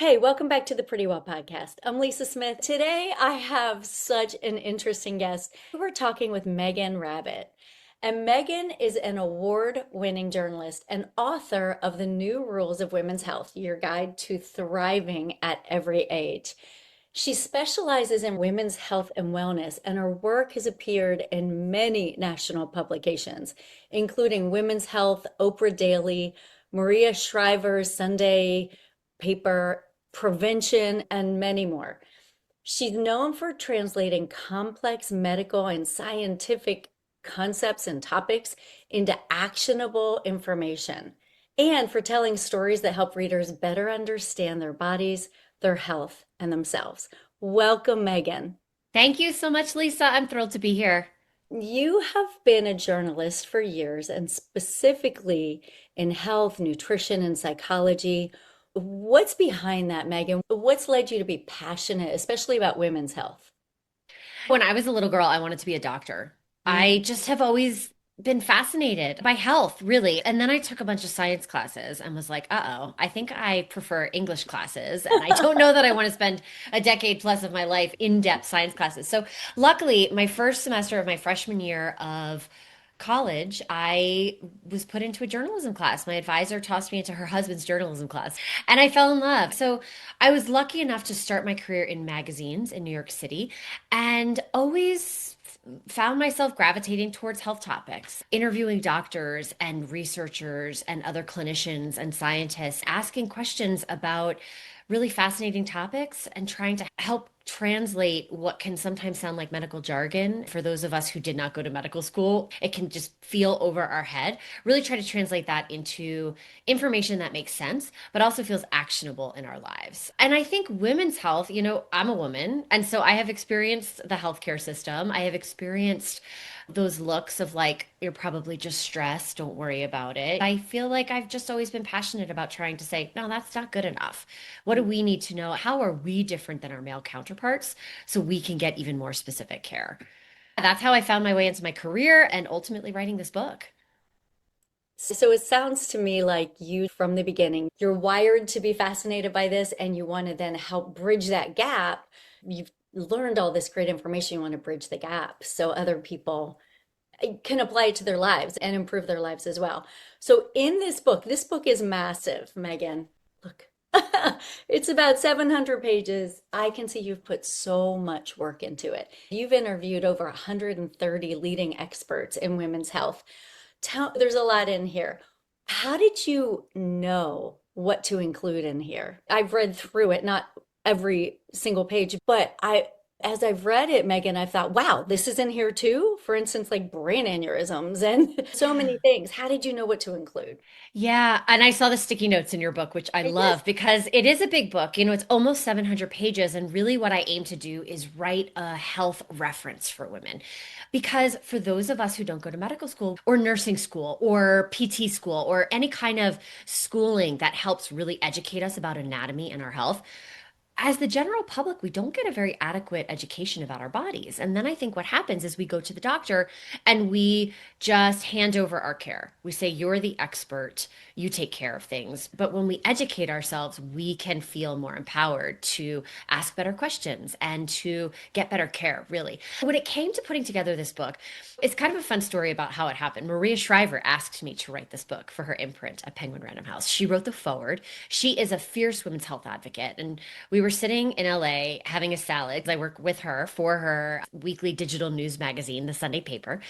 Hey, welcome back to the Pretty Well podcast. I'm Lisa Smith. Today I have such an interesting guest. We're talking with Meghan Rabbitt. And Meghan is an award-winning journalist and author of The New Rules of Women's Health, Your Guide to Thriving at Every Age. She specializes in women's health and wellness, and her work has appeared in many national publications, including Women's Health, Oprah Daily, Maria Shriver's Sunday paper, Prevention, and many more. She's known for translating complex medical and scientific concepts and topics into actionable information, and for telling stories that help readers better understand their bodies, their health, and themselves. Welcome, Meghan. Thank you so much, Lisa. I'm thrilled to be here. You have been a journalist for years and specifically in health, nutrition, and psychology. What's behind that, Meghan? What's led you to be passionate, especially about women's health? When I was a little girl, I wanted to be a doctor. Mm. I just have always been fascinated by health, really. And then I took a bunch of science classes and was like, uh-oh, I think I prefer English classes. And I don't know that I want to spend a decade plus of my life in-depth science classes. So luckily, my first semester of my freshman year of college, I was put into a journalism class. My advisor tossed me into her husband's journalism class, and I fell in love. So I was lucky enough to start my career in magazines in New York City and always found myself gravitating towards health topics, interviewing doctors and researchers and other clinicians and scientists, asking questions about really fascinating topics and trying to help translate what can sometimes sound like medical jargon for those of us who did not go to medical school. It can just feel over our head. Really try to translate that into information that makes sense, but also feels actionable in our lives. And I think women's health, I'm a woman, and so I have experienced the healthcare system. I have experienced those looks of like, you're probably just stressed, don't worry about it. I feel like I've just always been passionate about trying to say, no, that's not good enough. What do we need to know? How are we different than our male counterparts so we can get even more specific care? That's how I found my way into my career and ultimately writing this book. So it sounds to me like you, from the beginning, you're wired to be fascinated by this and you want to then help bridge that gap. You've learned all this great information, you want to bridge the gap so other people can apply it to their lives and improve their lives as well. So in this book is massive, Meghan. Look, it's about 700 pages. I can see you've put so much work into it. You've interviewed over 130 leading experts in women's health. There's a lot in here. How did you know what to include in here? I've read through it, not every single page, but as I've read it, Meghan, I thought, wow, this is in here too. For instance, like brain aneurysms and so many things. How did you know what to include? Yeah, and I saw the sticky notes in your book, which I I did. love because it is a big book. It's almost 700 pages. And really, what I aim to do is write a health reference for women. Because for those of us who don't go to medical school or nursing school or PT school or any kind of schooling that helps really educate us about anatomy and our health, as the general public, we don't get a very adequate education about our bodies. And then I think what happens is we go to the doctor and we just hand over our care. We say, you're the expert, you take care of things. But when we educate ourselves, we can feel more empowered to ask better questions and to get better care, really. When it came to putting together this book, it's kind of a fun story about how it happened. Maria Shriver asked me to write this book for her imprint at Penguin Random House. She wrote the foreword. She is a fierce women's health advocate. And we were sitting in LA having a salad. I work with her for her weekly digital news magazine, the Sunday paper.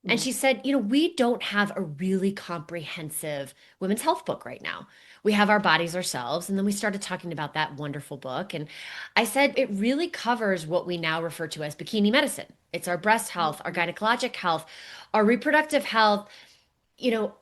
And Mm. she said, we don't have a really comprehensive women's health book right now. We have our bodies ourselves. And then we started talking about that wonderful book. And I said, it really covers what we now refer to as bikini medicine. It's our breast health, our gynecologic health, our reproductive health,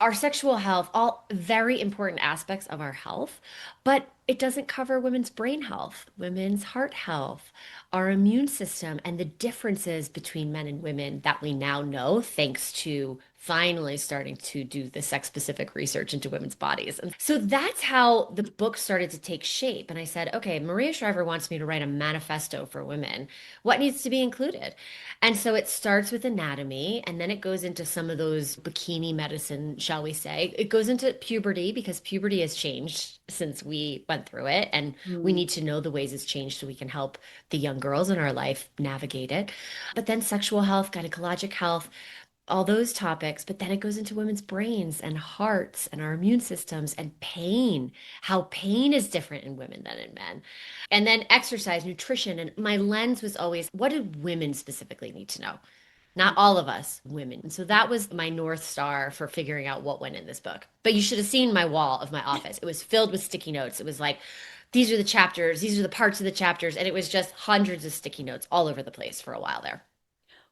our sexual health, all very important aspects of our health, but it doesn't cover women's brain health, women's heart health, our immune system, and the differences between men and women that we now know thanks to finally starting to do the sex specific research into women's bodies. And so that's how the book started to take shape. And I said, okay, Maria Shriver wants me to write a manifesto for women. What needs to be included? And so it starts with anatomy and then it goes into some of those bikini medicine, shall we say. It goes into puberty because puberty has changed since we went went through it, and we Mm. need to know the ways it's changed so we can help the young girls in our life navigate it. But then sexual health, gynecologic health, all those topics, but then it goes into women's brains and hearts and our immune systems and pain, how pain is different in women than in men. And then exercise, nutrition. And my lens was always, what do women specifically need to know? Not all of us women. And so that was my North Star for figuring out what went in this book. But you should have seen my wall of my office. It was filled with sticky notes. It was like, these are the chapters, these are the parts of the chapters. And it was just hundreds of sticky notes all over the place for a while there.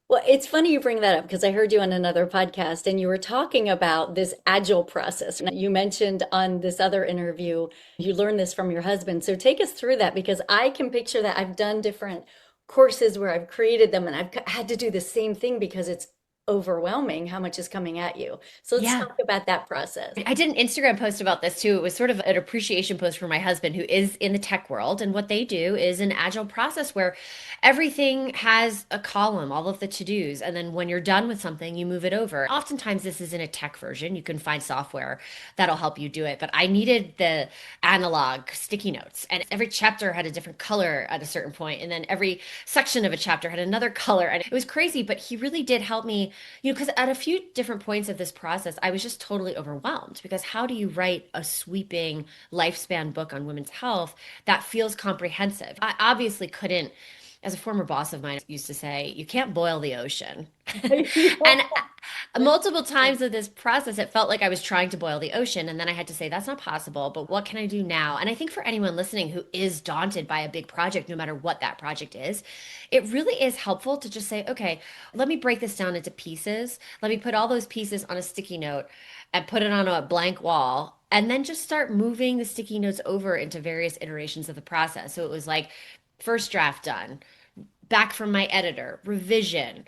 Well, it's funny you bring that up because I heard you on another podcast and you were talking about this agile process. And you mentioned on this other interview, you learned this from your husband. So take us through that because I can picture that I've done different courses where I've created them and I've had to do the same thing because it's overwhelming how much is coming at you. So let's Yeah. talk about that process. I did an Instagram post about this too. It was sort of an appreciation post for my husband, who is in the tech world. And what they do is an agile process where everything has a column, all of the to-dos. And then when you're done with something, you move it over. Oftentimes, this is in a tech version. You can find software that'll help you do it. But I needed the analog sticky notes. And every chapter had a different color at a certain point. And then every section of a chapter had another color. And it was crazy. But he really did help me, because at a few different points of this process, I was just totally overwhelmed because how do you write a sweeping lifespan book on women's health that feels comprehensive? I obviously couldn't, as a former boss of mine used to say, you can't boil the ocean. And multiple times of this process, it felt like I was trying to boil the ocean. And then I had to say, that's not possible, but what can I do now? And I think for anyone listening who is daunted by a big project, no matter what that project is, it really is helpful to just say, okay, let me break this down into pieces. Let me put all those pieces on a sticky note and put it on a blank wall. And then just start moving the sticky notes over into various iterations of the process. So it was like, first draft done, back from my editor, revision,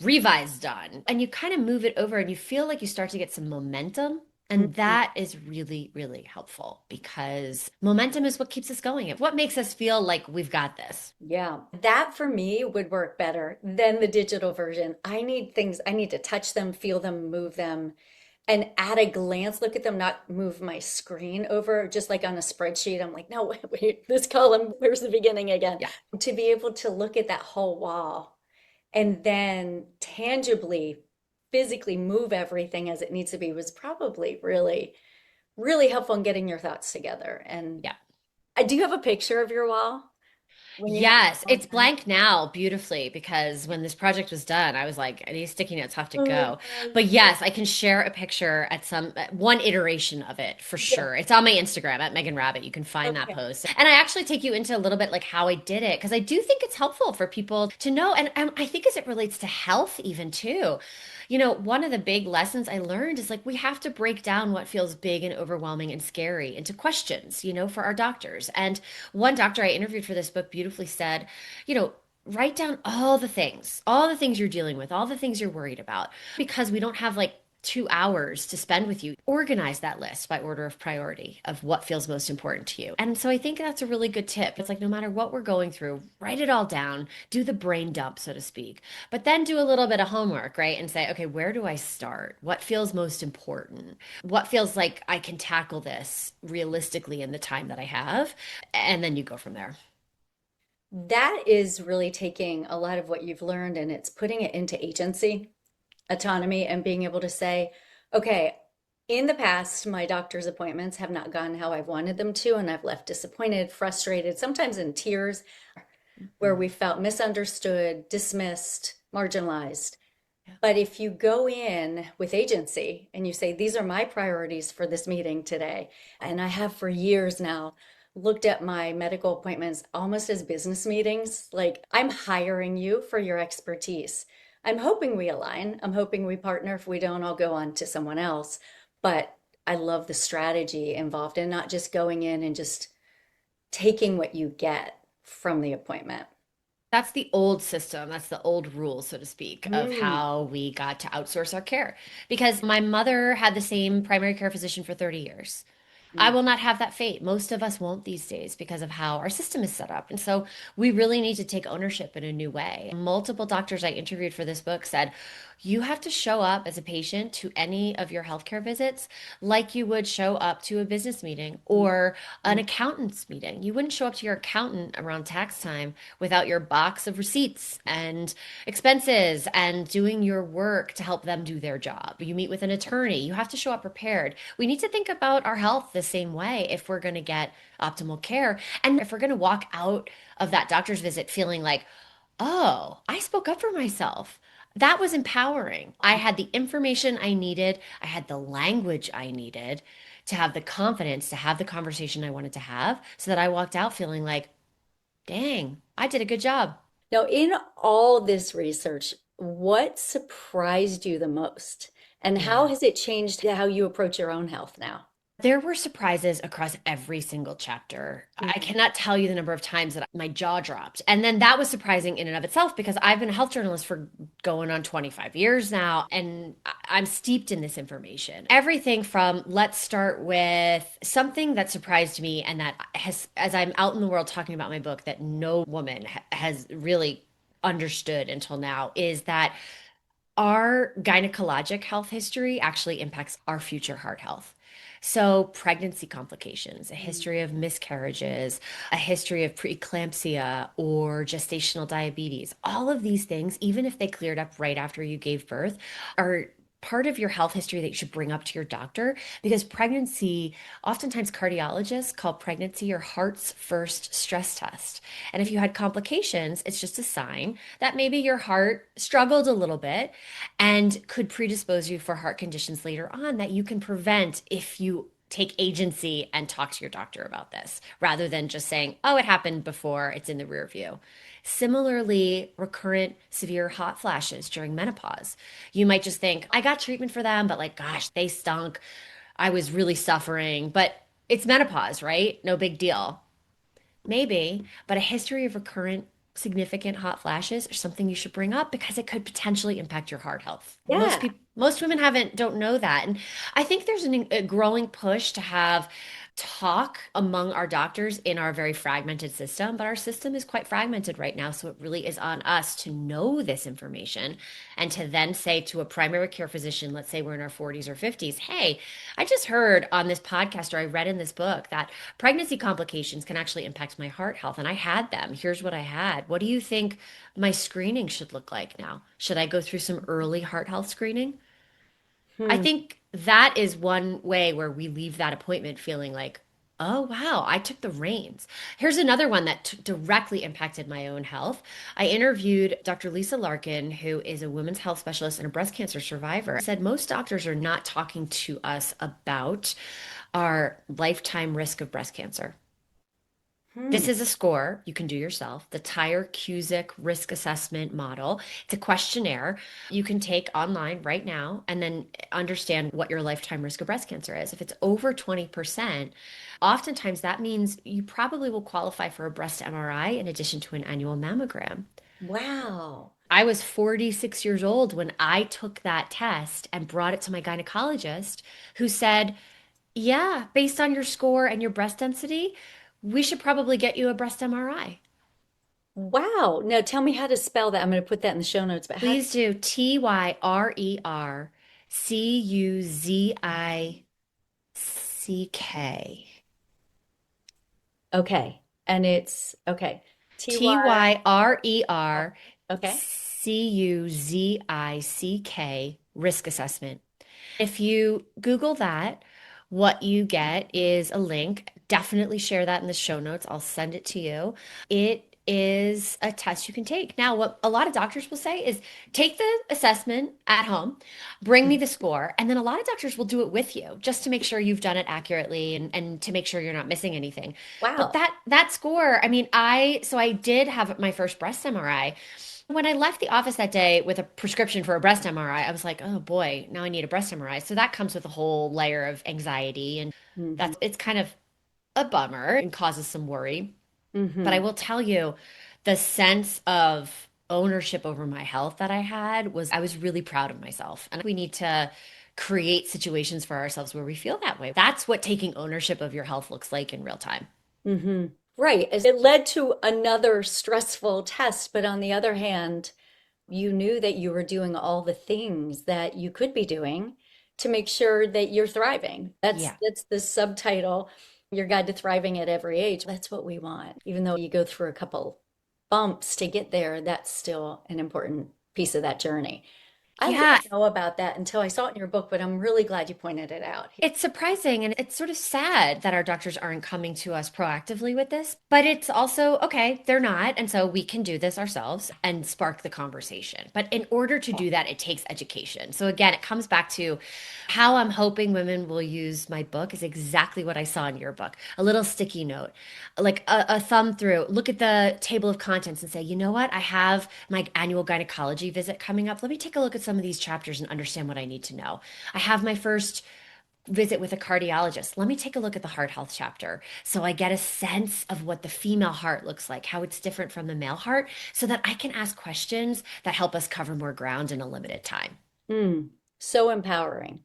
revise done. And you kind of move it over and you feel like you start to get some momentum. And that is really, really helpful because momentum is what keeps us going. What makes us feel like we've got this. Yeah, that for me would work better than the digital version. I need things, I need to touch them, feel them, move them, and at a glance, look at them, not move my screen over, just like on a spreadsheet. I'm like, no, wait, this column, where's the beginning again? Yeah. To be able to look at that whole wall and then tangibly, physically move everything as it needs to be was probably really, really helpful in getting your thoughts together. And Yeah. I do have a picture of your wall when you have it Yes, all it's done. blank now beautifully because when this project was done, I was like, these sticky notes have to Oh my go. But yes, I can share a picture at one iteration of it for gosh. sure. It's on my Instagram at Megan Rabbitt. You can find that Okay. post. And I actually take you into a little bit like how I did it because I do think it's helpful for people to know. And I think as it relates to health, even too. One of the big lessons I learned is like we have to break down what feels big and overwhelming and scary into questions, for our doctors. And one doctor I interviewed for this book beautifully said, you know, write down all the things you're dealing with, all the things you're worried about, because we don't have like 2 hours to spend with you. Organize that list by order of priority of what feels most important to you. And so I think that's a really good tip. It's like no matter what we're going through, write it all down, do the brain dump, so to speak, but then do a little bit of homework, right? And say, okay, where do I start? What feels most important? What feels like I can tackle this realistically in the time that I have? And then you go from there. That is really taking a lot of what you've learned and it's putting it into agency, autonomy, and being able to say, okay, in the past, my doctor's appointments have not gone how I've wanted them to, and I've left disappointed, frustrated, sometimes in tears, where Mhm. we felt misunderstood, dismissed, marginalized. Yeah. But if you go in with agency and you say, these are my priorities for this meeting today, and I have for years now looked at my medical appointments almost as business meetings, like I'm hiring you for your expertise. I'm hoping we align. I'm hoping we partner. If we don't, I'll go on to someone else. But I love the strategy involved in not just going in and just taking what you get from the appointment. That's the old system. That's the old rule, so to speak, of Mm. how we got to outsource our care. Because my mother had the same primary care physician for 30 years. I Mm. will not have that fate. Most of us won't these days because of how our system is set up. And so we really need to take ownership in a new way. Multiple doctors I interviewed for this book said, You have to show up as a patient to any of your healthcare visits like you would show up to a business meeting or an Mhm. accountant's meeting. You wouldn't show up to your accountant around tax time without your box of receipts and expenses and doing your work to help them do their job. You meet with an attorney. You have to show up prepared. We need to think about our health the same way if we're going to get optimal care. And if we're going to walk out of that doctor's visit feeling like, oh, I spoke up for myself. That was empowering. I had the information I needed, I had the language I needed to have the confidence to have the conversation I wanted to have so that I walked out feeling like, dang, I did a good job. Now, in all this research, what surprised you the most? And how Yeah. has it changed how you approach your own health now? There were surprises across every single chapter. I Mhm. cannot tell you the number of times that my jaw dropped. And then that was surprising in and of itself because I've been a health journalist for going on 25 years now, and I'm steeped in this information. Everything from, let's start with something that surprised me and that has, as I'm out in the world talking about my book, that no woman has really understood until now, is that our gynecologic health history actually impacts our future heart health. So, pregnancy complications, a history of miscarriages, a history of preeclampsia or gestational diabetes, all of these things, even if they cleared up right after you gave birth, are part of your health history that you should bring up to your doctor because pregnancy, oftentimes cardiologists call pregnancy your heart's first stress test. And if you had complications, it's just a sign that maybe your heart struggled a little bit and could predispose you for heart conditions later on that you can prevent if you take agency and talk to your doctor about this rather than just saying, oh, it happened before, it's in the rear view. Similarly, recurrent severe hot flashes during menopause. You might just think, I got treatment for them, but like, gosh, they stunk. I was really suffering, but it's menopause, right? No big deal. Maybe, but a history of recurrent significant hot flashes are something you should bring up because it could potentially impact your heart health. Most Yeah. people, most women haven't don't know that. And I think there's a growing push to have talk among our doctors in our very fragmented system, but our system is quite fragmented right now, so it really is on us to know this information and to then say to a primary care physician, let's say we're in our 40s or 50s, hey, I just heard on this podcast or I read in this book that pregnancy complications can actually impact my heart health. And I had them. Here's what I had. What do you think my screening should look like now? Should I go through some early heart health screening? I Hmm. think that is one way where we leave that appointment feeling like, oh, wow, I took the reins. Here's another one that directly impacted my own health. I interviewed Dr. Lisa Larkin, who is a women's health specialist and a breast cancer survivor. Said most doctors are not talking to us about our lifetime risk of breast cancer. Hmm. This is a score you can do yourself, the Tyre-Cuzick risk assessment model. It's a questionnaire you can take online right now and then understand what your lifetime risk of breast cancer is. If it's over 20%, oftentimes that means you probably will qualify for a breast MRI in addition to an annual mammogram. Wow. I was 46 years old when I took that test and brought it to my gynecologist, who said, yeah, based on your score and your breast density, we should probably get you a breast MRI. Wow. Now tell me how to spell that. I'm going to put that in the show notes, but how? Please do TyreReCuzick. Okay. And it's okay. T TY. Y R E R Okay. C U Z I C K risk assessment. If you Google that, what you get is a link. Definitely share that in the show notes. I'll send it to you. It is a test you can take. Now, what a lot of doctors will say is take the assessment at home, bring me the score, and then a lot of doctors will do it with you just to make sure you've done it accurately and to make sure you're not missing anything. But Wow. that score, I mean, I did have my first breast MRI. When I left the office that day with a prescription for a breast MRI, I was like, oh boy, now I need a breast MRI. So that comes with a whole layer of anxiety, and Hmm. it's kind of a bummer and causes some worry. But I Hmm. will tell you, the sense of ownership over my health that I had was I was really proud of myself. And we need to create situations for ourselves where we feel that way. That's what taking ownership of your health looks like in real time. Hmm. Right. As it led to another stressful test, but on the other hand, you knew that you were doing all the things that you could be doing to make sure that you're thriving. Yeah. That's the subtitle, Your Guide to Thriving at Every Age. That's what we want. Even though you go through a couple bumps to get there, that's still an important piece of that journey. I Yeah. didn't know about that until I saw it in your book, but I'm really glad you pointed it out. It's surprising and it's sort of sad that our doctors aren't coming to us proactively with this, but it's also okay, they're not. And so we can do this ourselves and spark the conversation. But in order to do that, it takes education. So again, it comes back to how I'm hoping women will use my book is exactly what I saw in your book. A little sticky note, like a thumb through, look at the table of contents and say, you know what? I have my annual gynecology visit coming up. Let me take a look at some of these chapters and understand what I need to know. I have my first visit with a cardiologist. Let me take a look at the heart health chapter so I get a sense of what the female heart looks like, how it's different from the male heart, so that I can ask questions that help us cover more ground in a limited time. Mm, so empowering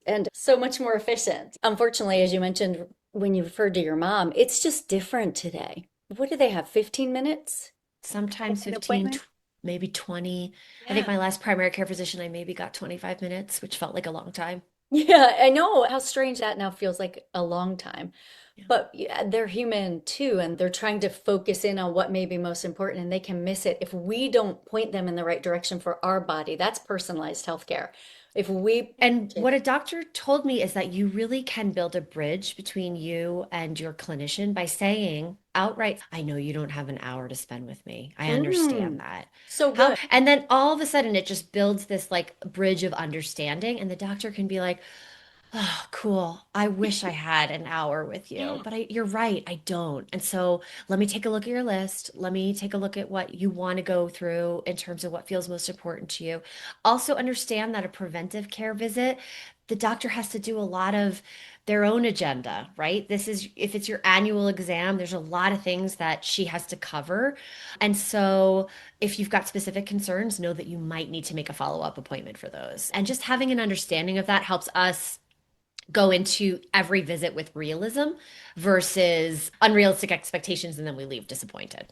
and so much more efficient. Unfortunately, as you mentioned when you referred to your mom, it's just different today. What do they have? 15 minutes? Sometimes An 15, appointment? maybe 20. I think Yeah. my last primary care physician, I maybe got 25 minutes, which felt like a long time. Yeah, I know how strange that now feels like a long time. Yeah. But yeah, they're human too, and they're trying to focus in on what may be most important, and they can miss it if we don't point them in the right direction for our body. That's personalized healthcare. If we, And what a doctor told me is that you really can build a bridge between you and your clinician by saying outright, I know you don't have an hour to spend with me. I understand mm, that. so How, good. and then all of a sudden it just builds this like bridge of understanding, and the doctor can be like, oh, cool. I wish I had an hour with you, Yeah. but you're right, I don't. And so let me take a look at your list. Let me take a look at what you want to go through in terms of what feels most important to you. Also, understand that a preventive care visit, the doctor has to do a lot of their own agenda, right? This is, if it's your annual exam, there's a lot of things that she has to cover. And so, if you've got specific concerns, know that you might need to make a follow-up appointment for those. And just having an understanding of that helps us go into every visit with realism versus unrealistic expectations, and then we leave disappointed.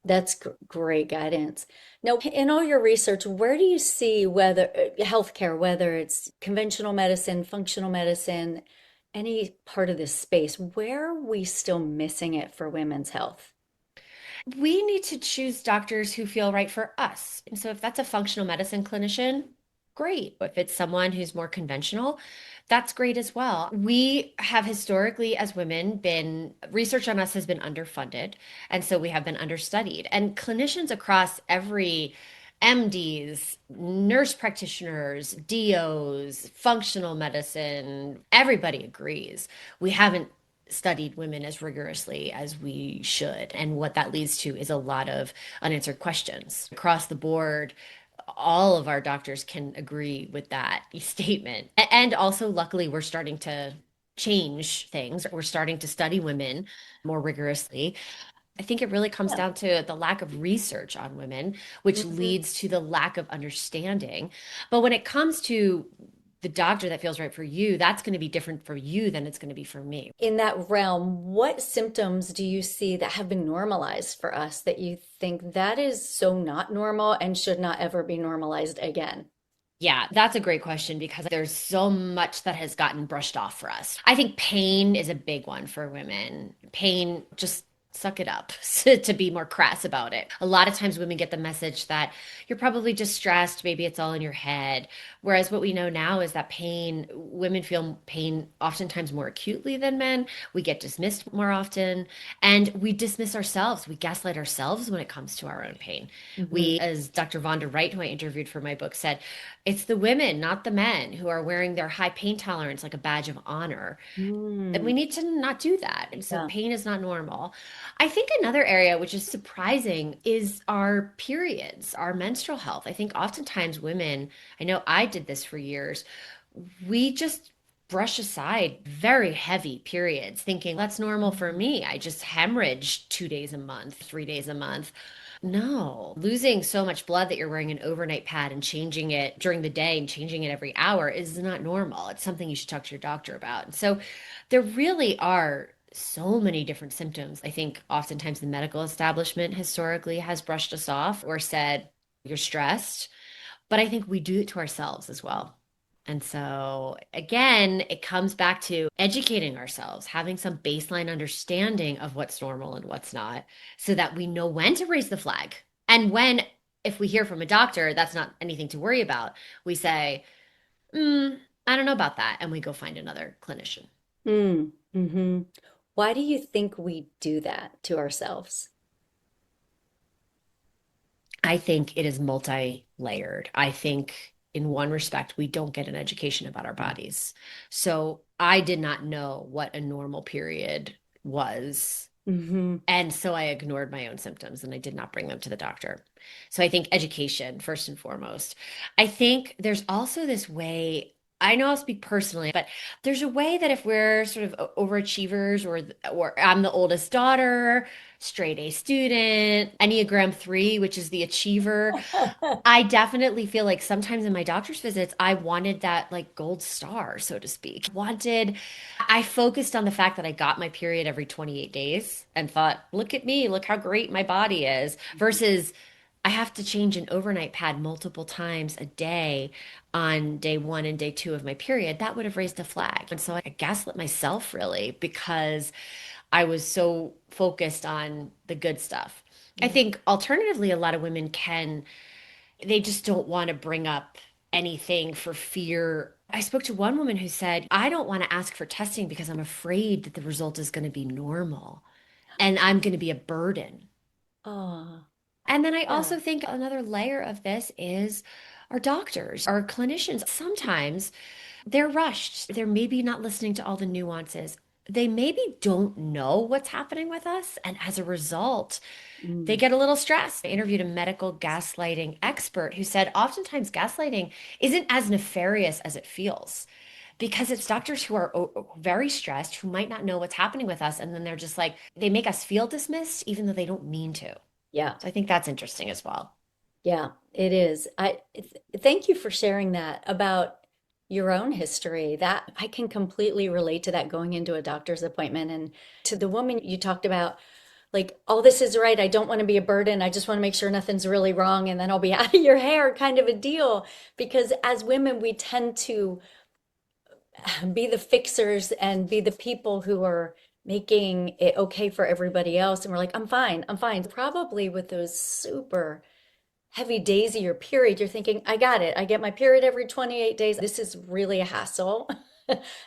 That's great guidance. Now, in all your research, where do you see whether healthcare, whether it's conventional medicine, functional medicine, any part of this space, where are we still missing it for women's health? We need to choose doctors who feel right for us. And so if that's a functional medicine clinician, great. If it's someone who's more conventional, that's great as well. We have historically, as women, been research on us has been underfunded. And so we have been understudied. And clinicians across every MDs, nurse practitioners, DOs, functional medicine, everybody agrees. We haven't studied women as rigorously as we should. And what that leads to is a lot of unanswered questions across the board. All of our doctors can agree with that statement. And also, luckily, we're starting to change things. We're starting to study women more rigorously. I think it really comes Yeah. down to the lack of research on women, which Mhm. leads to the lack of understanding. But when it comes to the doctor that feels right for you, that's going to be different for you than it's going to be for me. In that realm, what symptoms do you see that have been normalized for us that you think that is so not normal and should not ever be normalized again? Yeah, that's a great question because there's so much that has gotten brushed off for us. I think pain is a big one for women. Pain, just suck it up to be more crass about it. A lot of times women get the message that you're probably just stressed, maybe it's all in your head. Whereas what we know now is that pain, women feel pain oftentimes more acutely than men. We get dismissed more often, and we dismiss ourselves. We gaslight ourselves when it comes to our own pain. Mhm. We, as Dr. Vonda Wright, who I interviewed for my book, said, it's the women, not the men, who are wearing their high pain tolerance like a badge of honor. And Mm. we need to not do that. And so Yeah. pain is not normal. I think another area which is surprising is our periods, our menstrual health. I think oftentimes women, I know I did this for years, we just brush aside very heavy periods, thinking that's normal for me. I just hemorrhage 2 days a month, 3 days a month. No, losing so much blood that you're wearing an overnight pad and changing it during the day and changing it every hour is not normal. It's something you should talk to your doctor about. And so there really are so many different symptoms. I think oftentimes the medical establishment historically has brushed us off or said, You're stressed. But I think we do it to ourselves as well. And so, again, it comes back to educating ourselves, having some baseline understanding of what's normal and what's not, so that we know when to raise the flag. And when, if we hear from a doctor, that's not anything to worry about, we say, I don't know about that. And we go find another clinician. Mm, hmm. Why do you think we do that to ourselves? I think it is multi-layered. I think in one respect, we don't get an education about our bodies. So I did not know what a normal period was. Hmm. And so I ignored my own symptoms and I did not bring them to the doctor. So I think education, first and foremost. I think there's also this way, I know I'll speak personally, but there's a way that if we're sort of overachievers or I'm the oldest daughter, straight A student, Enneagram 3, which is the achiever, I definitely feel like sometimes in my doctor's visits, I wanted that like gold star, so to speak. I focused on the fact that I got my period every 28 days and thought, look at me, look how great my body is, versus I have to change an overnight pad multiple times a day on day one and day two of my period. That would have raised a flag. And so I gaslit myself really because I was so focused on the good stuff. I Yeah. think alternatively, a lot of women they just don't want to bring up anything for fear. I spoke to one woman who said, I don't want to ask for testing because I'm afraid that the result is going to be normal and I'm going to be a burden. Oh, And then I yeah. also think another layer of this is our doctors, our clinicians. Sometimes they're rushed. They're maybe not listening to all the nuances. They maybe don't know what's happening with us. And as a result, they Mm. get a little stressed. I interviewed a medical gaslighting expert who said oftentimes gaslighting isn't as nefarious as it feels because it's doctors who are very stressed, who might not know what's happening with us. And then they're just like, they make us feel dismissed, even though they don't mean to. Yeah. So I think that's interesting as well. Yeah, it is. Thank you for sharing that about your own history. That I can completely relate to that going into a doctor's appointment and to the woman you talked about, like, all this is right. I don't want to be a burden. I just want to make sure nothing's really wrong and then I'll be out of your hair kind of a deal. Because as women, we tend to be the fixers and be the people who are making it okay for everybody else. And we're like, I'm fine, I'm fine. Probably with those super heavy days of your period, you're thinking, I got it. I get my period every 28 days. This is really a hassle.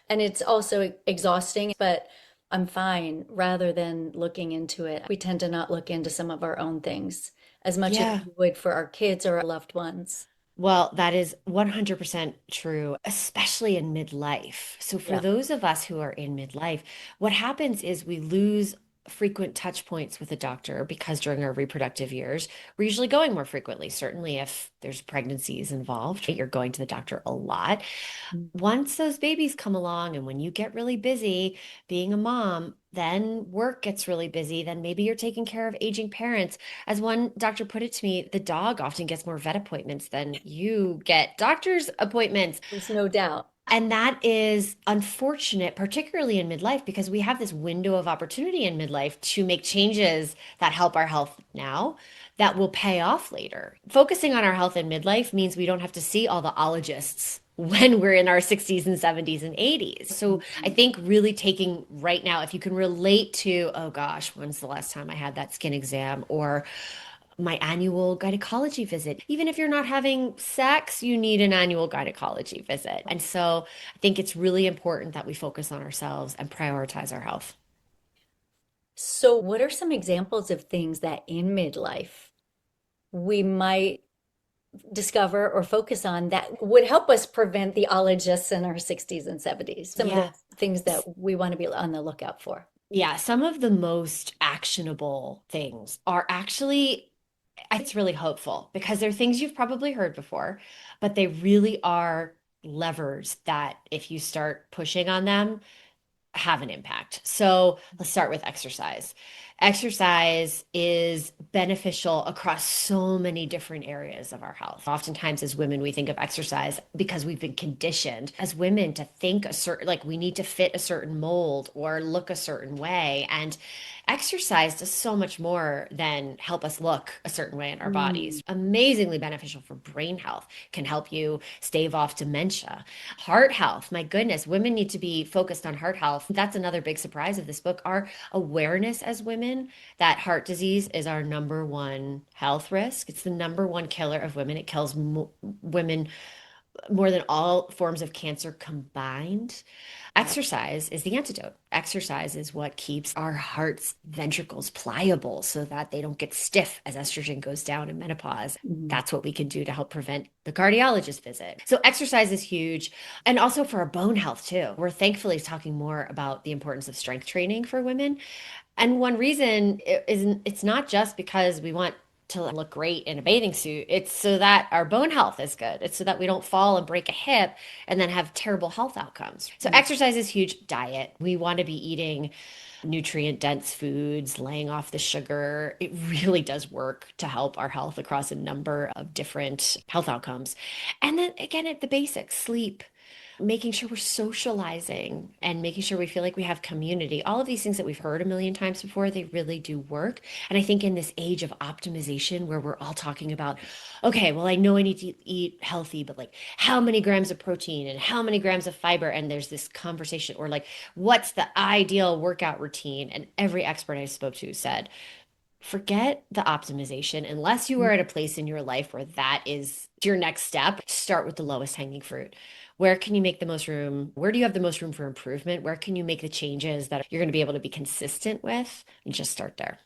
And it's also exhausting, but I'm fine rather than looking into it. We tend to not look into some of our own things as much as Yeah. we would for our kids or our loved ones. Well, that is 100% true, especially in midlife. So, for Yeah. those of us who are in midlife, what happens is we lose frequent touch points with a doctor because during our reproductive years, we're usually going more frequently. Certainly, if there's pregnancies involved, you're going to the doctor a lot. Once those babies come along and when you get really busy being a mom, then work gets really busy. Then maybe you're taking care of aging parents. As one doctor put it to me, the dog often gets more vet appointments than you get doctor's appointments. There's no doubt. And that is unfortunate, particularly in midlife, because we have this window of opportunity in midlife to make changes that help our health now that will pay off later. Focusing on our health in midlife means we don't have to see all the ologists when we're in our 60s and 70s and 80s. So I Mhm. think really taking right now, if you can relate to, oh gosh, when's the last time I had that skin exam or my annual gynecology visit. Even if you're not having sex, you need an annual gynecology visit. And so I think it's really important that we focus on ourselves and prioritize our health. So, what are some examples of things that in midlife we might discover or focus on that would help us prevent the ologists in our 60s and 70s? Some of the Yeah. things that we want to be on the lookout for. Yeah, some of the most actionable things are actually, it's really hopeful because they're things you've probably heard before, but they really are levers that if you start pushing on them, have an impact. So let's start with exercise. Exercise is beneficial across so many different areas of our health. Oftentimes, as women, we think of exercise because we've been conditioned as women to think a certain, like we need to fit a certain mold or look a certain way. And exercise does so much more than help us look a certain way in our Mm. bodies. Amazingly beneficial for brain health, can help you stave off dementia. Heart health, my goodness, women need to be focused on heart health. That's another big surprise of this book. Our awareness as women that heart disease is our number one health risk. It's the number one killer of women. It kills women more than all forms of cancer combined. Wow. Exercise is the antidote. Exercise is what keeps our heart's ventricles pliable so that they don't get stiff as estrogen goes down in menopause. Mm. That's what we can do to help prevent the cardiologist visit. So, exercise is huge. And also for our bone health, too. We're thankfully talking more about the importance of strength training for women. And one reason it's not just because we want to look great in a bathing suit. It's so that our bone health is good. It's so that we don't fall and break a hip and then have terrible health outcomes. So Mm. exercise is huge. Diet. We want to be eating nutrient dense foods, laying off the sugar. It really does work to help our health across a number of different health outcomes. And then again, at the basics, sleep, making sure we're socializing and making sure we feel like we have community. All of these things that we've heard a million times before, they really do work. And I think in this age of optimization where we're all talking about, okay, well, I know I need to eat healthy, but like how many grams of protein and how many grams of fiber? And there's this conversation or like, what's the ideal workout routine? And every expert I spoke to said, forget the optimization unless you are at a place in your life where that is your next step. Start with the lowest hanging fruit. Where can you make the most room? Where do you have the most room for improvement? Where can you make the changes that you're going to be able to be consistent with? And just start there.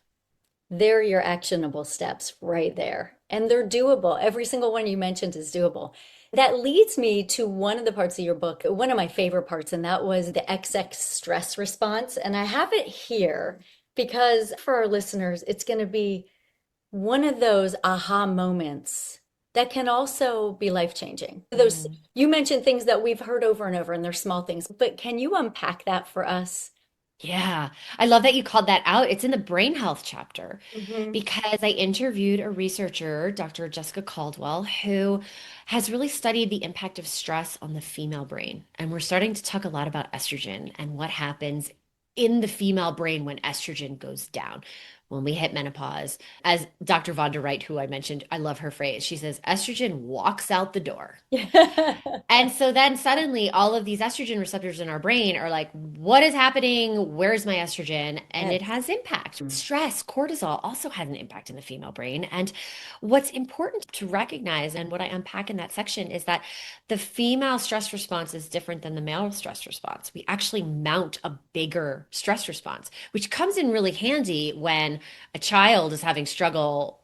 They're your actionable steps right there. And they're doable. Every single one you mentioned is doable. That leads me to one of the parts of your book, one of my favorite parts, and that was the XX stress response. And I have it here because for our listeners, it's going to be one of those aha moments that can also be life-changing. Those Mhm. you mentioned things that we've heard over and over, and they're small things, but can you unpack that for us? Yeah, I love that you called that out. It's in the brain health chapter Hmm. because I interviewed a researcher, Dr. Jessica Caldwell, who has really studied the impact of stress on the female brain. And we're starting to talk a lot about estrogen and what happens in the female brain when estrogen goes down. When we hit menopause, as Dr. Von der Wright, who I mentioned, I love her phrase. She says, estrogen walks out the door. And so then suddenly all of these estrogen receptors in our brain are like, what is happening? Where's my estrogen? And it Yes. has impact. Stress, cortisol also has an impact in the female brain. And what's important to recognize, and what I unpack in that section, is that the female stress response is different than the male stress response. We actually mount a bigger stress response, which comes in really handy when a child is having struggle,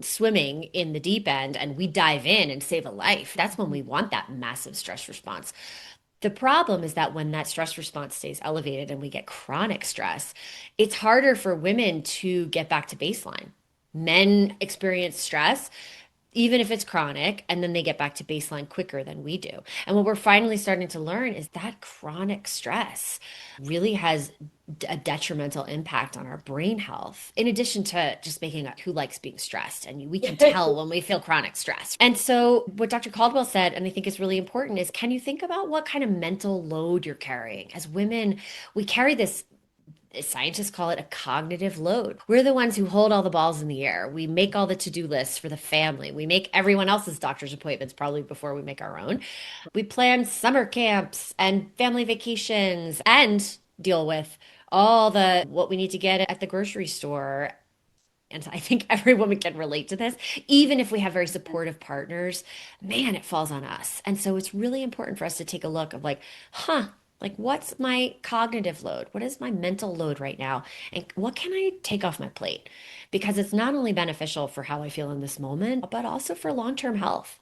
swimming in the deep end and we dive in and save a life. That's when we want that massive stress response. The problem is that when that stress response stays elevated and we get chronic stress, it's harder for women to get back to baseline. Men experience stress, even if it's chronic, and then they get back to baseline quicker than we do. And what we're finally starting to learn is that chronic stress really has a detrimental impact on our brain health, in addition to just making who likes being stressed. And we can tell when we feel chronic stress. And so, what Dr. Caldwell said, and I think is really important, is can you think about what kind of mental load you're carrying? As women, we carry this, scientists call it a cognitive load. We're the ones who hold all the balls in the air. We make all the to-do lists for the family. We make everyone else's doctor's appointments probably before we make our own. We plan summer camps and family vacations and deal with all the what we need to get at the grocery store. And I think every woman can relate to this. Even if we have very supportive partners, man, it falls on us. And so it's really important for us to take a look of like, like what's my cognitive load? What is my mental load right now? And what can I take off my plate? Because it's not only beneficial for how I feel in this moment, but also for long-term health.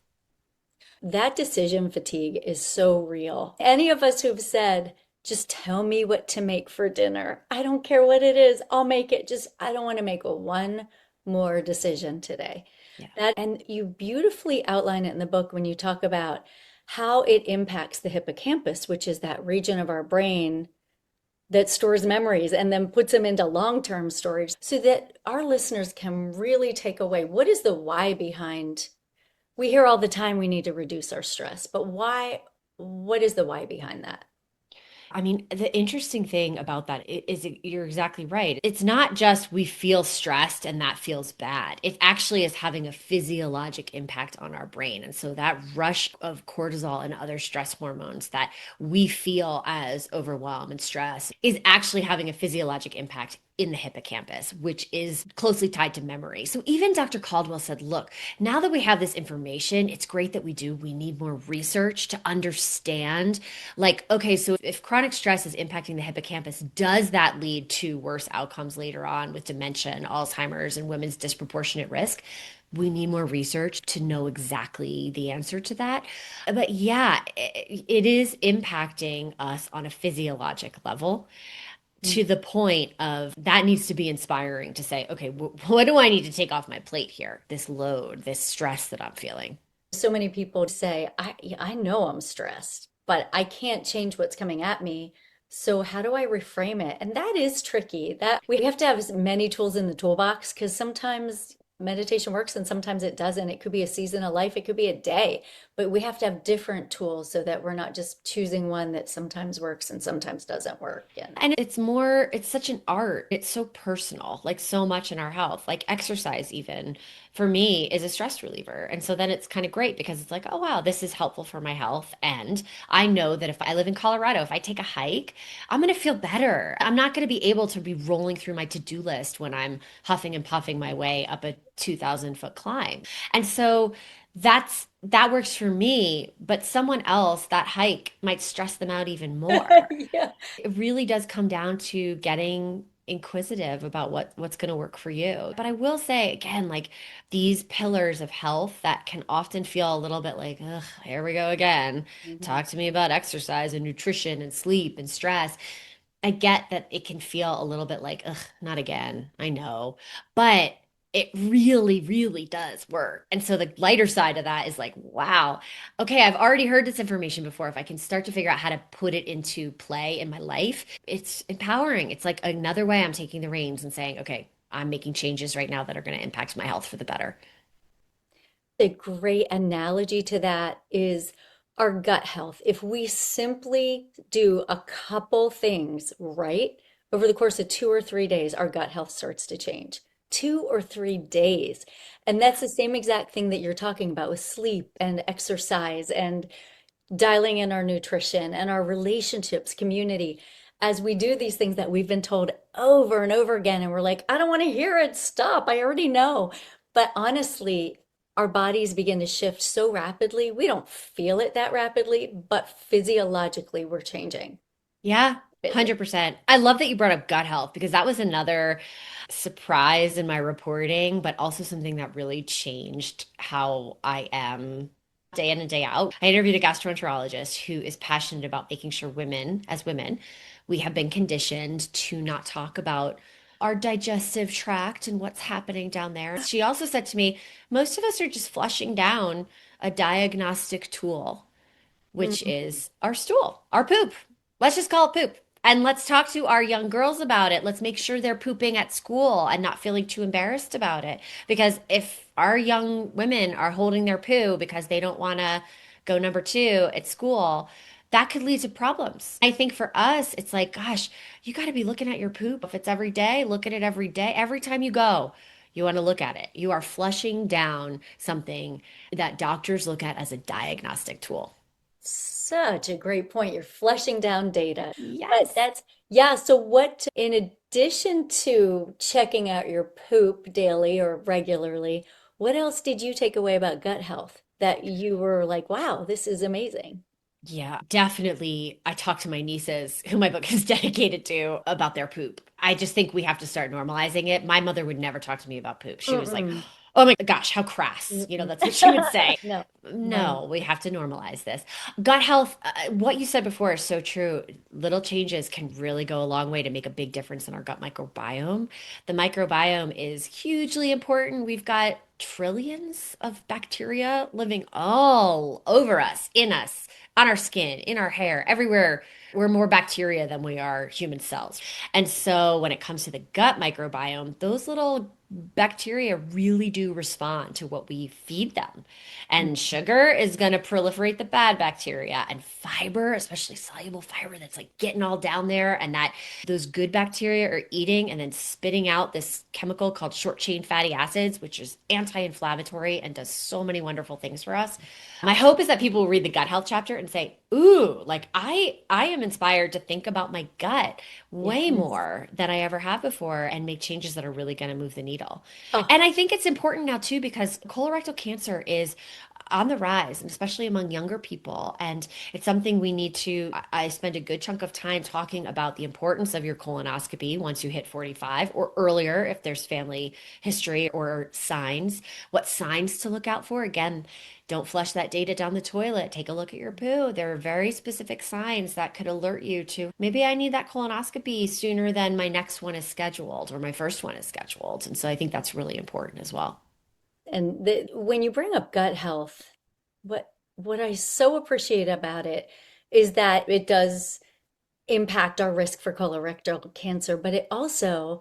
That decision fatigue is so real. Any of us who've said, just tell me what to make for dinner. I don't care what it is. I'll make it. Just, I don't want to make one more decision today. Yeah. And you beautifully outline it in the book when you talk about how it impacts the hippocampus, which is that region of our brain that stores memories and then puts them into long-term storage so that our listeners can really take away what is the why behind. We hear all the time we need to reduce our stress, but why? What is the why behind that? I mean, the interesting thing about that is you're exactly right. It's not just we feel stressed and that feels bad. It actually is having a physiologic impact on our brain. And so that rush of cortisol and other stress hormones that we feel as overwhelm and stress is actually having a physiologic impact in the hippocampus, which is closely tied to memory. So even Dr. Caldwell said, look, now that we have this information, it's great that we do. We need more research to understand, like, okay, so if chronic stress is impacting the hippocampus, does that lead to worse outcomes later on with dementia and Alzheimer's and women's disproportionate risk? We need more research to know exactly the answer to that. But yeah, it is impacting us on a physiologic level to the point of that needs to be inspiring to say, okay, what do I need to take off my plate here? This load, this stress that I'm feeling. So many people say, I know I'm stressed, but I can't change what's coming at me. So how do I reframe it? And that is tricky. That we have to have as many tools in the toolbox because sometimes meditation works and sometimes it doesn't. It could be a season of life, it could be a day, but we have to have different tools so that we're not just choosing one that sometimes works and sometimes doesn't work. And And it's more, it's such an art. It's so personal, like so much in our health, like exercise, even for me, is a stress reliever. And so then it's kind of great because it's like, oh, wow, this is helpful for my health. And I know that if I live in Colorado, if I take a hike, I'm going to feel better. I'm not going to be able to be rolling through my to-do list when I'm huffing and puffing my way up a 2,000-foot climb. And so that works for me, but someone else, that hike might stress them out even more. yeah. It really does come down to getting inquisitive about what's going to work for you. But I will say again, like these pillars of health that can often feel a little bit like, ugh, here we go again. Mhm. Talk to me about exercise and nutrition and sleep and stress. I get that it can feel a little bit like, ugh, not again. I know. But it really, really does work. And so the lighter side of that is like, wow, okay, I've already heard this information before. If I can start to figure out how to put it into play in my life, it's empowering. It's like another way I'm taking the reins and saying, okay, I'm making changes right now that are going to impact my health for the better. A great analogy to that is our gut health. If we simply do a couple things right over the course of 2 or 3 days, our gut health starts to change. 2 or 3 days. And that's the same exact thing that you're talking about with sleep and exercise and dialing in our nutrition and our relationships, community. As we do these things that we've been told over and over again, and we're like, I don't want to hear it. Stop. I already know. But honestly, our bodies begin to shift so rapidly. We don't feel it that rapidly, but physiologically, we're changing. Yeah, Rapidly. 100%. I love that you brought up gut health because that was another surprise in my reporting, but also something that really changed how I am day in and day out. I interviewed a gastroenterologist who is passionate about making sure women, as women, we have been conditioned to not talk about our digestive tract and what's happening down there. She also said to me, most of us are just flushing down a diagnostic tool which Mhm. is our stool, our poop. Let's just call it poop. And let's talk to our young girls about it. Let's make sure they're pooping at school and not feeling too embarrassed about it. Because if our young women are holding their poo because they don't want to go number two at school, that could lead to problems. I think for us, it's like, gosh, you got to be looking at your poop. If it's every day, look at it every day. Every time you go, you want to look at it. You are flushing down something that doctors look at as a diagnostic tool. Such a great point. You're flushing down data. But Yes. that's, yeah. So, what, in addition to checking out your poop daily or regularly, what else did you take away about gut health that you were like, wow, this is amazing? Yeah, definitely. I talk to my nieces, who my book is dedicated to, about their poop. I just think we have to start normalizing it. My mother would never talk to me about poop. She was like, Mm-mm, oh my gosh, how crass. mm-mm. That's what she would say. No, no. No, we have to normalize this. Gut health, what you said before is so true. Little changes can really go a long way to make a big difference in our gut microbiome. The microbiome is hugely important. We've got trillions of bacteria living all over us, in us, on our skin, in our hair, everywhere. We're more bacteria than we are human cells. And so when it comes to the gut microbiome, those little bacteria really do respond to what we feed them. And sugar is going to proliferate the bad bacteria, and fiber, especially soluble fiber that's like getting all down there, and that those good bacteria are eating and then spitting out this chemical called short chain fatty acids, which is anti-inflammatory and does so many wonderful things for us. My hope is that people will read the gut health chapter and say, "Ooh, like I am inspired to think about my gut way Yes. more than I ever have before and make changes that are really going to move the needle." Oh, And I think it's important now too because colorectal cancer is on the rise, and especially among younger people. And it's something we need to. I spend a good chunk of time talking about the importance of your colonoscopy once you hit 45 or earlier if there's family history or signs, what signs to look out for. Again, don't flush that data down the toilet. Take a look at your poo. There are very specific signs that could alert you to maybe I need that colonoscopy sooner than my next one is scheduled or my first one is scheduled. And so I think that's really important as well. and when you bring up gut health, what I so appreciate about it is that it does impact our risk for colorectal cancer, but it also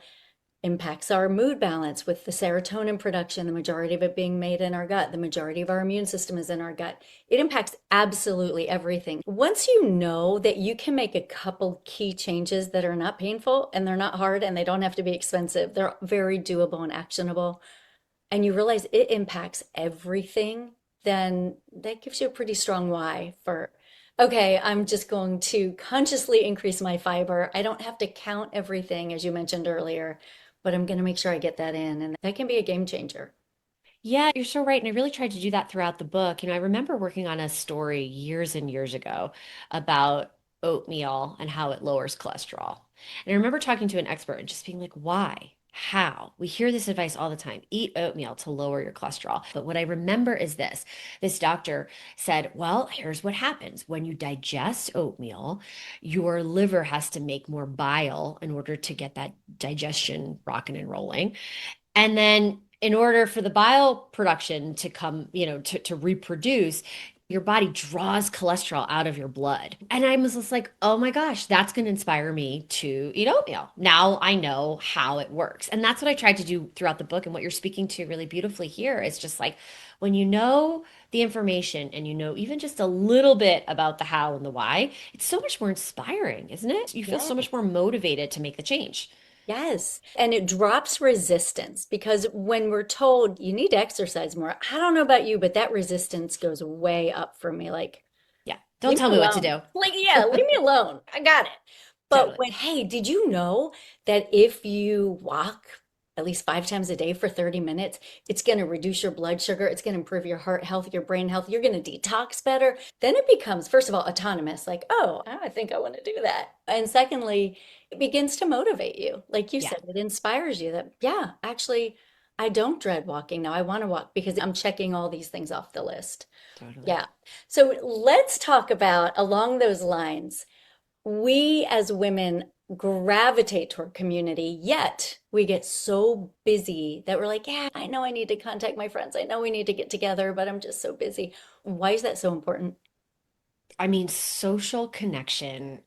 impacts our mood balance with the serotonin production, the majority of it being made in our gut. The majority of our immune system is in our gut. It impacts absolutely everything. Once you know that you can make a couple key changes that are not painful and they're not hard and they don't have to be expensive, they're very doable and actionable, and you realize it impacts everything, then that gives you a pretty strong why for, okay, I'm just going to consciously increase my fiber. I don't have to count everything, as you mentioned earlier, but I'm going to make sure I get that in. And that can be a game changer. Yeah, you're so right. And I really tried to do that throughout the book. I remember working on a story years and years ago about oatmeal and how it lowers cholesterol. And I remember talking to an expert and just being like, why? How? We hear this advice all the time. Eat oatmeal to lower your cholesterol. But what I remember is this. This doctor said, well, here's what happens. When you digest oatmeal, your liver has to make more bile in order to get that digestion rocking and rolling. And then in order for the bile production to come, to reproduce, your body draws cholesterol out of your blood. And I was just like, oh my gosh, that's going to inspire me to eat oatmeal. Now I know how it works. And that's what I tried to do throughout the book. And what you're speaking to really beautifully here is just like when you know the information and you know even just a little bit about the how and the why, it's so much more inspiring, isn't it? You feel so much Yes. more motivated to make the change. Yes. And it drops resistance because when we're told you need to exercise more, I don't know about you, but that resistance goes way up for me. Like, Yeah. Don't leave tell me me what to alone. do. Like, yeah, leave me alone. I got it. But Totally. when, hey, did you know that if you walk at least 5 times a day for 30 minutes, it's going to reduce your blood sugar, it's going to improve your heart health, your brain health, you're going to detox better? Then it becomes, first of all, autonomous, like, oh, I think I want to do that. And secondly, it begins to motivate you. Like you Yeah, said, it inspires you that, yeah, actually, I don't dread walking now. I want to walk because I'm checking all these things off the list. totally. Yeah. So let's talk about along those lines. We as women gravitate toward community, yet we get so busy that we're like, yeah, I know I need to contact my friends. I know we need to get together, but I'm just so busy. Why is that so important? Social connection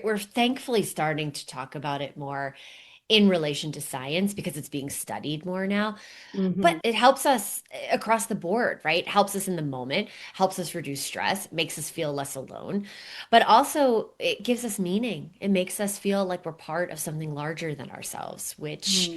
we're thankfully starting to talk about it more in relation to science because it's being studied more now. But Hmm. it helps us across the board, right? Helps us in the moment, helps us reduce stress, makes us feel less alone, but also it gives us meaning. It makes us feel like we're part of something larger than ourselves, which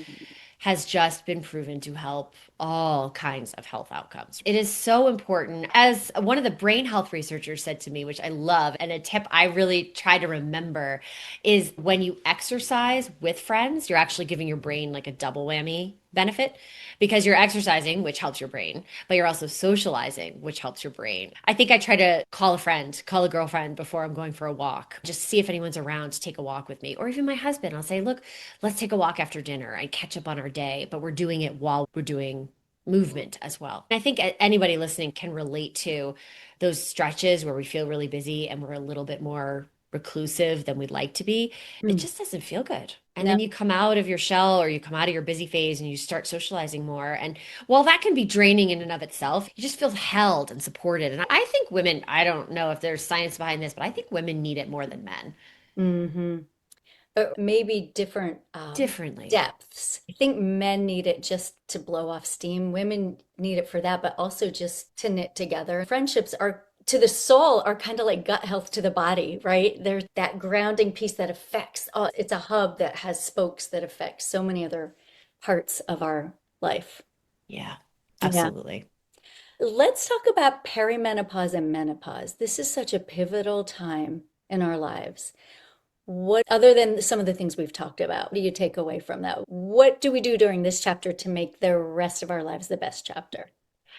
has just been proven to help all kinds of health outcomes. It is so important. As one of the brain health researchers said to me, which I love, and a tip I really try to remember is when you exercise with friends, you're actually giving your brain like a double whammy benefit because you're exercising, which helps your brain, but you're also socializing, which helps your brain. I think I try to call a friend, call a girlfriend before I'm going for a walk, just see if anyone's around to take a walk with me, or even my husband. I'll say, look, let's take a walk after dinner and catch up on our day, but we're doing it while we're doing movement as well. And I think anybody listening can relate to those stretches where we feel really busy and we're a little bit more reclusive than we'd like to be, it Mm. just doesn't feel good. And No. then you come out of your shell or you come out of your busy phase and you start socializing more. And while that can be draining in and of itself, you just feel held and supported. And I think women, I don't know if there's science behind this, but I think women need it more than men. Hmm. Maybe different Differently. depths. I think men need it just to blow off steam. Women need it for that, but also just to knit together. Friendships are to the soul are kind of like gut health to the body, right? There's that grounding piece that affects, it's a hub that has spokes that affect so many other parts of our life. Yeah, Yeah. absolutely. Let's talk about perimenopause and menopause. This is such a pivotal time in our lives. What, other than some of the things we've talked about, what do you take away from that? What do we do during this chapter to make the rest of our lives the best chapter?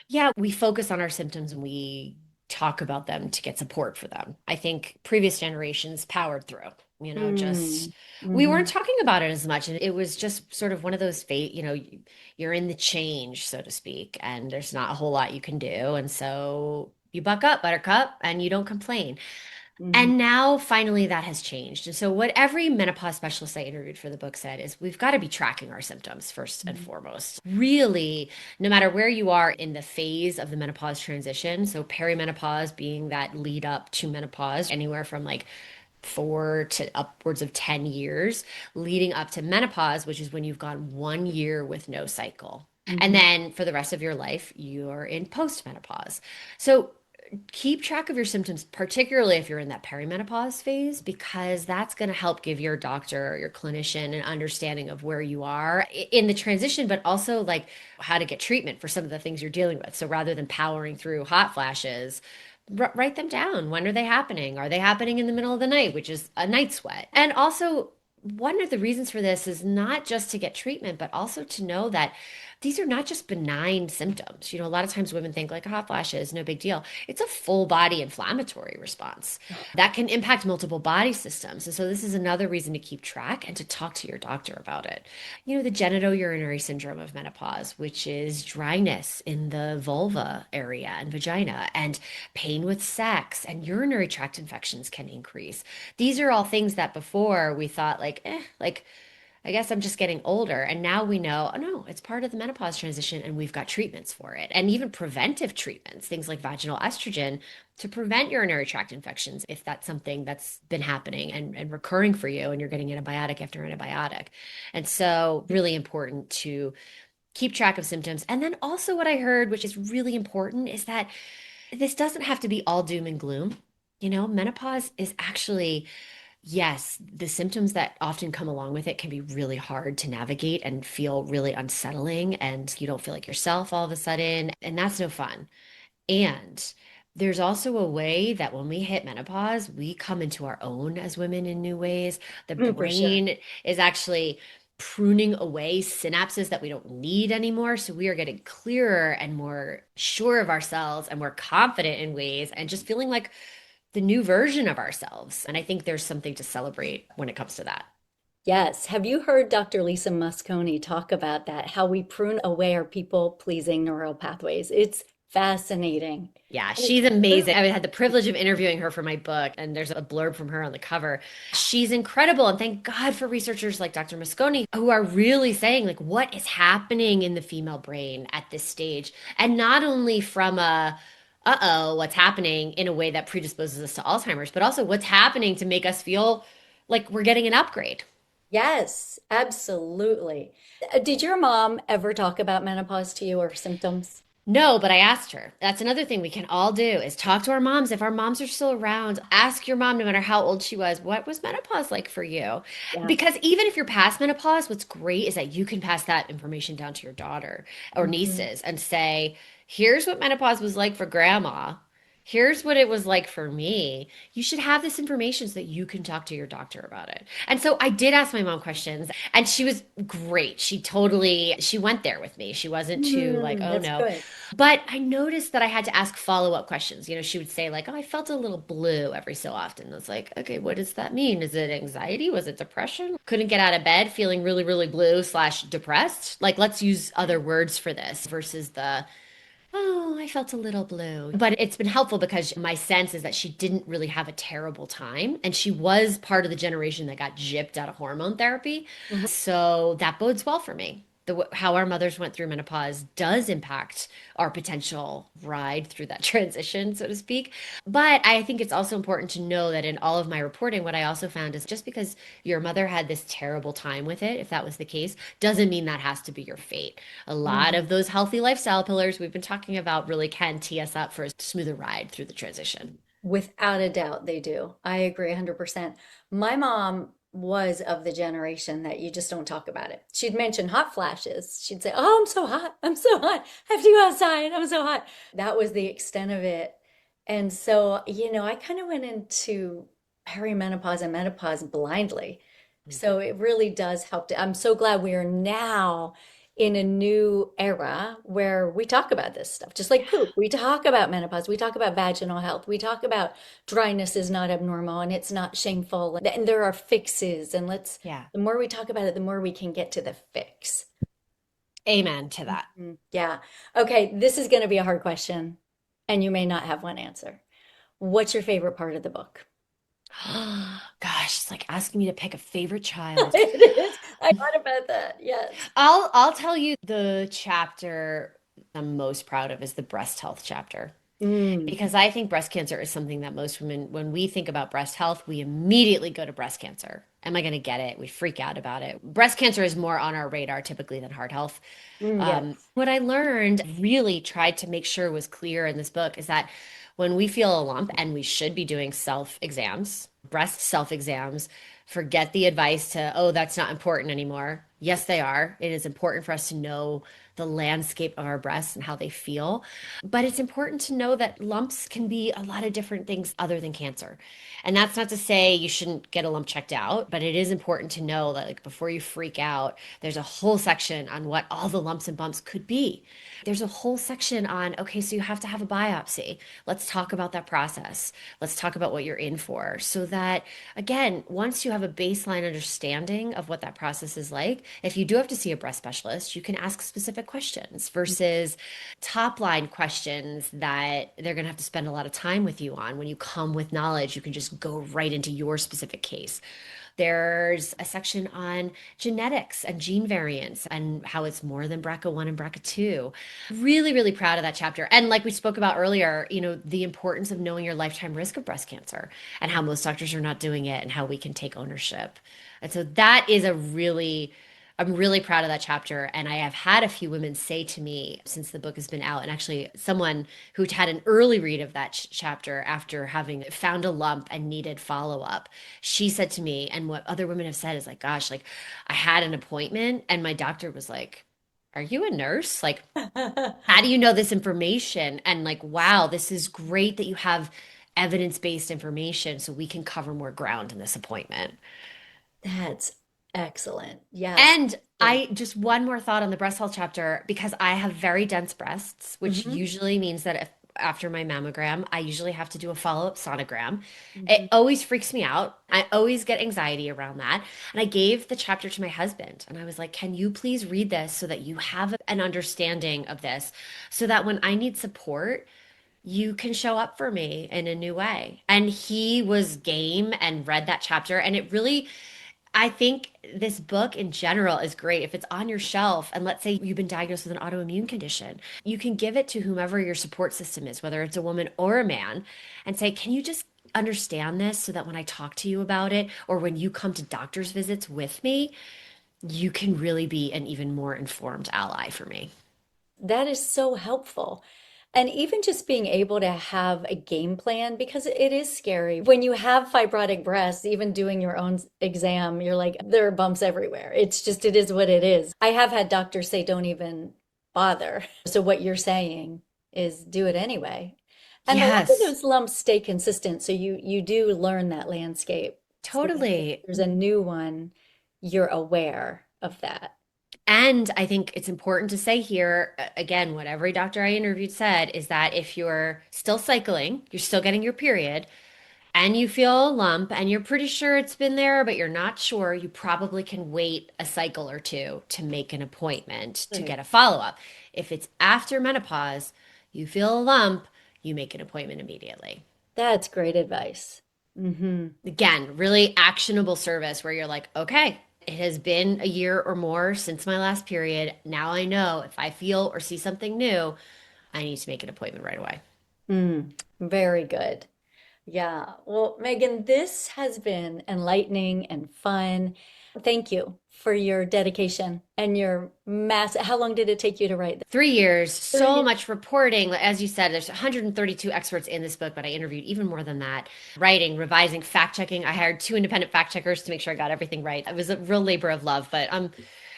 Yeah, we focus on our symptoms and we talk about them to get support for them. I think previous generations powered through, just Mm. we weren't Hmm. talking about it as much. And it was just sort of one of those fate, you're in the change, so to speak, and there's not a whole lot you can do. And so you buck up, buttercup, and you don't complain. Hmm. And now finally that has changed. And so what every menopause specialist I interviewed for the book said is we've got to be tracking our symptoms first and foremost. Really, no matter where you are in the phase of the menopause transition, so perimenopause being that lead up to menopause, anywhere from like 4 to upwards of 10 years, leading up to menopause, which is when you've gone 1 year with no cycle. And Hmm. then for the rest of your life, you're in postmenopause. So keep track of your symptoms, particularly if you're in that perimenopause phase, because that's going to help give your doctor, your clinician, an understanding of where you are in the transition, but also like how to get treatment for some of the things you're dealing with. So rather than powering through hot flashes, write them down. When are they happening? Are they happening in the middle of the night, which is a night sweat? And also, one of the reasons for this is not just to get treatment, but also to know that these are not just benign symptoms. A lot of times women think like hot flashes, no big deal. It's a full body inflammatory response that can impact multiple body systems. And so this is another reason to keep track and to talk to your doctor about it. The genitourinary syndrome of menopause, which is dryness in the vulva area and vagina, and pain with sex and urinary tract infections can increase. These are all things that before we thought like I guess I'm just getting older. And now we know, oh no, it's part of the menopause transition and we've got treatments for it. And even preventive treatments, things like vaginal estrogen to prevent urinary tract infections if that's something that's been happening and recurring for you and you're getting antibiotic after antibiotic. And so really important to keep track of symptoms. And then also what I heard, which is really important, is that this doesn't have to be all doom and gloom. Menopause is actually, yes, the symptoms that often come along with it can be really hard to navigate and feel really unsettling, and you don't feel like yourself all of a sudden, and that's no fun. And there's also a way that when we hit menopause, we come into our own as women in new ways. The Mm, for sure. brain is actually pruning away synapses that we don't need anymore. So we are getting clearer and more sure of ourselves and more confident in ways and just feeling like the new version of ourselves. And I think there's something to celebrate when it comes to that. Yes. Have you heard Dr. Lisa Mosconi talk about that? How we prune away our people-pleasing neural pathways. It's fascinating. Yeah, And it's she's amazing. true. I had the privilege of interviewing her for my book, and there's a blurb from her on the cover. She's incredible. And thank God for researchers like Dr. Mosconi who are really saying, like, what is happening in the female brain at this stage? And not only from uh-oh, what's happening in a way that predisposes us to Alzheimer's, but also what's happening to make us feel like we're getting an upgrade. Yes, absolutely. Did your mom ever talk about menopause to you or symptoms? No, but I asked her. That's another thing we can all do is talk to our moms. If our moms are still around, ask your mom, no matter how old she was, what was menopause like for you? Yeah. Because even if you're past menopause, what's great is that you can pass that information down to your daughter or Mhm. nieces and say, here's what menopause was like for grandma. Here's what it was like for me. You should have this information so that you can talk to your doctor about it. And so I did ask my mom questions and she was great. She went there with me. She wasn't too like, Mm, oh that's no. good. But I noticed that I had to ask follow-up questions. She would say like, "Oh, I felt a little blue every so often." I was like, "Okay, what does that mean? Is it anxiety? Was it depression? Couldn't get out of bed, feeling really, really blue slash depressed?" Like, let's use other words for this versus the Oh, I felt a little blue. But it's been helpful because my sense is that she didn't really have a terrible time. And she was part of the generation that got gypped out of hormone therapy. Mhm. So that bodes well for me. How our mothers went through menopause does impact our potential ride through that transition, so to speak. But I think it's also important to know that in all of my reporting, what I also found is just because your mother had this terrible time with it, if that was the case, doesn't mean that has to be your fate. A lot of Mhm. those healthy lifestyle pillars we've been talking about really can tee us up for a smoother ride through the transition. Without a doubt, they do. I agree 100%. My mom was of the generation that you just don't talk about it. She'd mention hot flashes. She'd say, "Oh, I'm so hot. I'm so hot. I have to go outside. I'm so hot." That was the extent of it. And so, I kind of went into perimenopause and menopause blindly. So it really does help I'm so glad we are now in a new era where we talk about this stuff, just like poop. We talk about menopause, we talk about vaginal health, we talk about dryness is not abnormal and it's not shameful, and there are fixes. And Yeah. the more we talk about it, the more we can get to the fix. Amen to that. Yeah. Okay, this is going to be a hard question, and you may not have one answer. What's your favorite part of the book? Gosh, it's like asking me to pick a favorite child. It is. I thought about that. Yes. I'll tell you the chapter I'm most proud of is the breast health chapter. Mm, Because I think breast cancer is something that most women, when we think about breast health, we immediately go to breast cancer. Am I going to get it? We freak out about it. Breast cancer is more on our radar typically than heart health. yes. What I learned, really tried to make sure was clear in this book, is that when we feel a lump, and we should be doing self exams, breast self exams, forget the advice to, oh, that's not important anymore. Yes, they are. It is important for us to know the landscape of our breasts and how they feel. But it's important to know that lumps can be a lot of different things other than cancer. And that's not to say you shouldn't get a lump checked out, but it is important to know that, like, before you freak out, there's a whole section on what all the lumps and bumps could be. There's a whole section on, okay, so you have to have a biopsy. Let's talk about that process. Let's talk about what you're in for. So that, again, once you have a baseline understanding of what that process is like, if you do have to see a breast specialist, you can ask specific questions versus top line questions that they're going to have to spend a lot of time with you on. When you come with knowledge, you can just go right into your specific case. There's a section on genetics and gene variants and how it's more than BRCA1 and BRCA2. Really, really proud of that chapter. And like we spoke about earlier, the importance of knowing your lifetime risk of breast cancer and how most doctors are not doing it and how we can take ownership. And so that is I'm really proud of that chapter. And I have had a few women say to me since the book has been out, and actually someone who had an early read of that chapter after having found a lump and needed follow up, she said to me, and what other women have said is like, gosh, like I had an appointment and my doctor was like, are you a nurse? Like, how do you know this information? And like, wow, this is great that you have evidence-based information so we can cover more ground in this appointment. That's excellent. Yes. And Yeah. I just one more thought on the breast health chapter because I have very dense breasts, which Hmm. usually means that if after my mammogram, I usually have to do a follow-up sonogram. It Hmm. always freaks me out. I always get anxiety around that. And I gave the chapter to my husband and I was like, "Can you please read this so that you have an understanding of this so that when I need support, you can show up for me in a new way." And he was game and read that chapter and it really I think this book in general is great. If it's on your shelf, and let's say you've been diagnosed with an autoimmune condition, you can give it to whomever your support system is, whether it's a woman or a man, and say, can you just understand this so that when I talk to you about it, or when you come to doctor's visits with me, you can really be an even more informed ally for me. That is so helpful. And even just being able to have a game plan, because it is scary. When you have fibrotic breasts, even doing your own exam, you're like, there are bumps everywhere. It's just, it is what it is. I have had doctors say, don't even bother. So what you're saying is do it anyway. And a lot of Yes, those lumps stay consistent. So you do learn that landscape. So that if totally. there's a new one, you're aware of that. And I think it's important to say here, again, what every doctor I interviewed said is that if you're still cycling, you're still getting your period, and you feel a lump and you're pretty sure it's been there, but you're not sure, you probably can wait a cycle or two to make an appointment to Right. get a follow-up. If it's after menopause, You feel a lump, you make an appointment immediately. That's great advice. Hmm. Again, really actionable service where you're like, okay, it has been a year or more since my last period. Now I know if I feel or see something new, I need to make an appointment right away. Mm, very good. Yeah. Well, Megan, this has been enlightening and fun. Thank you for your dedication and your mass. How long did it take you to write this? 3 years, 3 years. so much reporting. As you said, there's 132 experts in this book, but I interviewed even more than that. Writing, revising, fact checking. I hired two independent fact checkers to make sure I got everything right. It was a real labor of love, but I'm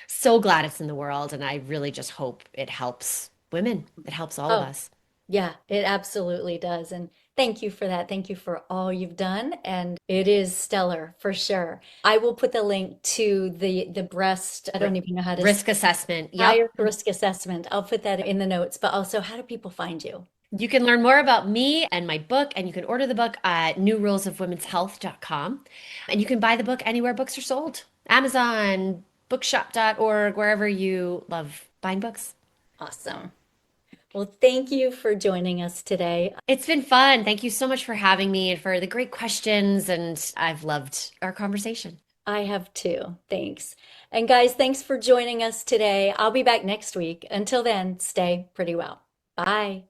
so glad it's in the world. And I really just hope it helps women. It helps all of Oh, us. yeah, it absolutely does. And thank you for that. Thank you for all you've done. And it is stellar for sure. I will put the link to the breast, I don't even know how to say, Risk assessment. higher Yep. risk assessment. I'll put that in the notes, but also how do people find you? You can learn more about me and my book, and you can order the book at newrulesofwomenshealth.com. And you can buy the book anywhere books are sold. Amazon, bookshop.org, wherever you love buying books. Awesome. Well, thank you for joining us today. It's been fun. Thank you so much for having me and for the great questions. And I've loved our conversation. I have too. Thanks. And guys, thanks for joining us today. I'll be back next week. Until then, stay pretty well. Bye.